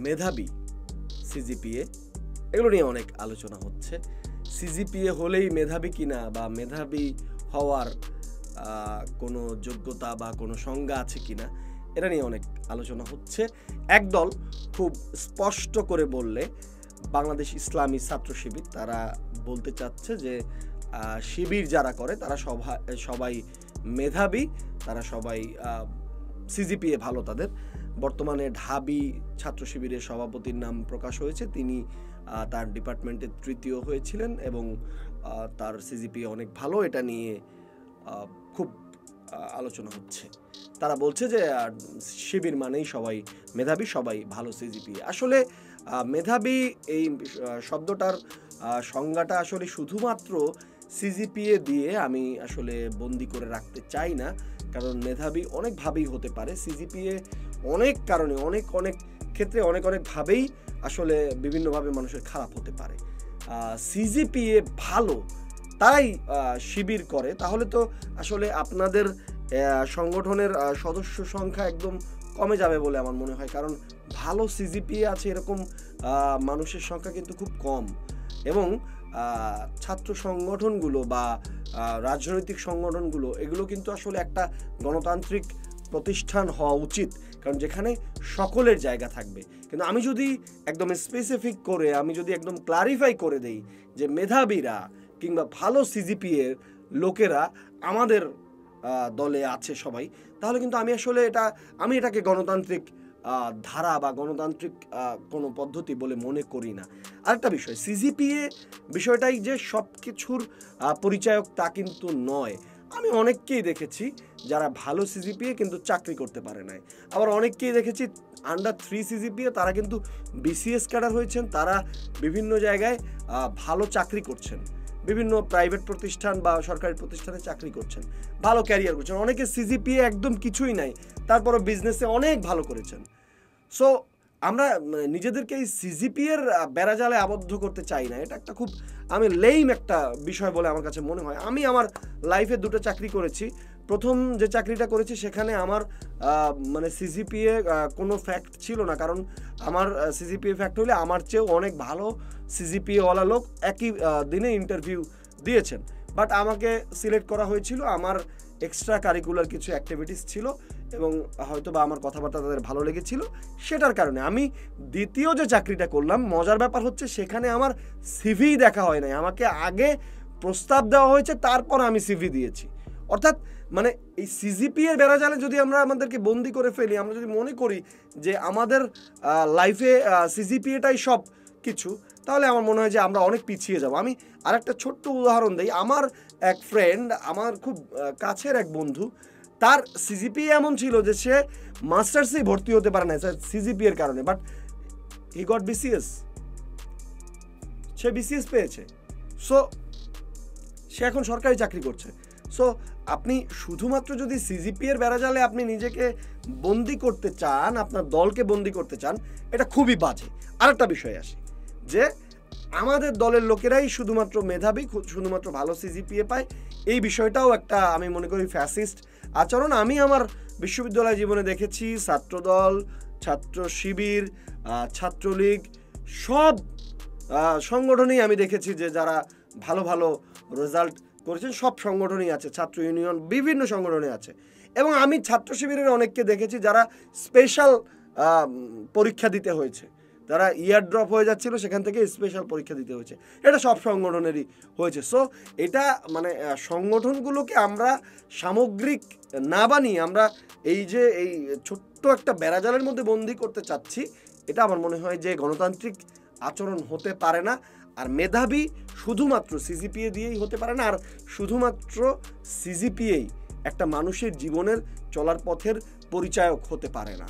মেধাবী, সিজিপিএ, এগুলো নিয়ে অনেক আলোচনা হচ্ছে। সিজিপিএ হলেই মেধাবী কিনা বা মেধাবী হওয়ার কোনো যোগ্যতা বা কোনো সংজ্ঞা আছে কিনা, এটা নিয়ে অনেক আলোচনা হচ্ছে। একদল খুব স্পষ্ট করে বললে, বাংলাদেশ ইসলামী ছাত্র শিবির, তারা বলতে চাচ্ছে যে শিবির যারা করে তারা সবাই মেধাবী, তারা সবাই সিজিপিএ ভালো তাদের। বর্তমানে ঢাবি ছাত্র শিবিরের সভাপতির নাম প্রকাশ হয়েছে, তিনি তার ডিপার্টমেন্টে 3য় হয়েছিলেন এবং তার সিজিপিএ অনেক ভালো। এটা নিয়ে খুব আলোচনা হচ্ছে। তারা বলছে যে শিবির মানেই সবাই মেধাবী, সবাই ভালো সিজিপিএ। আসলে মেধাবী এই শব্দটার সংজ্ঞাটা আসলে শুধুমাত্র সিজিপিএ দিয়ে আমি আসলে বন্দি করে রাখতে চাই না, কারণ মেধাবী অনেকভাবেই হতে পারে। সিজিপিএ অনেক কারণে অনেক ক্ষেত্রে অনেকভাবেই আসলে বিভিন্নভাবে মানুষের খারাপ হতে পারে। সিজিপিএ ভালো তাই শিবির করে, তাহলে তো আসলে আপনাদের সংগঠনের সদস্য সংখ্যা একদম কমে যাবে বলে আমার মনে হয়, কারণ ভালো সিজিপিএ আছে এরকম মানুষের সংখ্যা কিন্তু খুব কম। এবং ছাত্র সংগঠনগুলো বা রাজনৈতিক সংগঠনগুলো, এগুলো কিন্তু আসলে একটা গণতান্ত্রিক প্রতিষ্ঠান হওয়া উচিত, কারণ যেখানে সকলের জায়গা থাকবে। কিন্তু আমি যদি একদম স্পেসিফিক করে, আমি যদি একদম ক্লারিফাই করে দেই যে মেধাবীরা কিংবা ভালো সিজিপিএর লোকেরা আমাদের দলে আছে সবাই, তাহলে কিন্তু আমি এটাকে গণতান্ত্রিক ধারা বা গণতান্ত্রিক কোনো পদ্ধতি বলে মনে করি না। আরেকটা বিষয়, সিজিপিএ বিষয়টাই যে সব কিছুর পরিচায়ক তা কিন্তু নয়। আমি অনেককেই দেখেছি যারা ভালো সিজিপিএ কিন্তু চাকরি করতে পারে নাই, আবার অনেককেই দেখেছি আন্ডার 3 সিজিপিএ তারা কিন্তু বিসিএস ক্যাডার হয়েছেন, তারা বিভিন্ন জায়গায় ভালো চাকরি করছেন, বিভিন্ন প্রাইভেট প্রতিষ্ঠান বা সরকারি প্রতিষ্ঠানে চাকরি করছেন, ভালো ক্যারিয়ার করছেন। অনেকে সিজিপিএ একদম কিছুই নাই, তারপরে বিজনেসে অনেক ভালো করেছেন। সো আমরা নিজেদেরকে এই সিজিপিএর বেড়াজালে আবদ্ধ করতে চাই না। এটা একটা খুব লেইম একটা বিষয় বলে আমার কাছে মনে হয়। আমি আমার লাইফে 2টো চাকরি করেছি। প্রথম যে চাকরিটা করেছি সেখানে আমার সিজিপিএ কোনো ফ্যাক্ট ছিল না, কারণ আমার সিজিপিএ ফ্যাক্ট হলে আমার চেয়েও অনেক ভালো সিজিপিএওয়ালা লোক একই দিনে ইন্টারভিউ দিয়েছেন, বাট আমাকে সিলেক্ট করা হয়েছিল আমার এক্সট্রা কারিকুলার কিছু অ্যাক্টিভিটিস ছিল এবং হয়তো বা আমার কথাবার্তা তাদের ভালো লেগেছিল, সেটার কারণে আমি দ্বিতীয় যে চাকরিটা করলাম, মজার ব্যাপার হচ্ছে সেখানে আমার সিভি দেখা হয় নাই, আমাকে আগে প্রস্তাব দেওয়া হয়েছে, তারপর আমি সিভি দিয়েছি। অর্থাৎ এই সিজিপিএর বেড়াজালে যদি আমরা আমাদেরকে বন্দি করে ফেলি, আমরা যদি মনে করি যে আমাদের লাইফে সিজিপিএটাই সব কিছু, তাহলে আমার মনে হয় যে আমরা অনেক পিছিয়ে যাব। আমি আরেকটা ছোট্ট উদাহরণ দিই। আমার এক ফ্রেন্ড, আমার খুব কাছের এক বন্ধু, তার সিজিপিএ এমন ছিল যে সে মাস্টার্সেই ভর্তি হতে পারে না স্যার সিজিপিএর কারণে, but he got BCS, say BCS পেয়েছে। সো সে এখন সরকারি চাকরি করছে। সো আপনি শুধুমাত্র যদি সিজিপিএর বেড়াজালে আপনি নিজেকে বন্দি করতে চান, আপনার দলকে বন্দি করতে চান, এটা খুবই বাজে। আরেকটা বিষয় আসে যে আমাদের দলের লোকেরাই শুধুমাত্র মেধাবী, শুধুমাত্র ভালো সিজিপিএ পায়, এই বিষয়টাও একটা আমি মনে করি ফ্যাসিস্ট আচরণ। আমি আমার বিশ্ববিদ্যালয় জীবনে দেখেছি ছাত্রদল, ছাত্র শিবির, ছাত্রলীগ, সব সংগঠনেই আমি দেখেছি যে যারা ভালো ভালো রেজাল্ট করেছেন, সব সংগঠনই আছে, ছাত্র ইউনিয়ন বিভিন্ন সংগঠনে আছে। এবং আমি ছাত্র শিবিরের অনেককে দেখেছি যারা স্পেশাল পরীক্ষা দিতে হয়েছে, যারা ইয়ার ড্রপ হয়ে যাচ্ছিল সেখান থেকে স্পেশাল পরীক্ষা দিতে হয়েছে, এটা সব সংগঠনেরই হয়েছে। সো এটা সংগঠনগুলোকে আমরা সামগ্রিক না বানিয়ে আমরা এই ছোট্ট একটা বেড়াজালের মধ্যে বন্দি করতে চাচ্ছি, এটা আমার মনে হয় যে গণতান্ত্রিক আচরণ হতে পারে না। আর মেধাবী শুধুমাত্র সিজিপিএ দিয়েই হতে পারে না, আর শুধুমাত্র সিজিপিএই একটা মানুষের জীবনের চলার পথের পরিচায়ক হতে পারে না।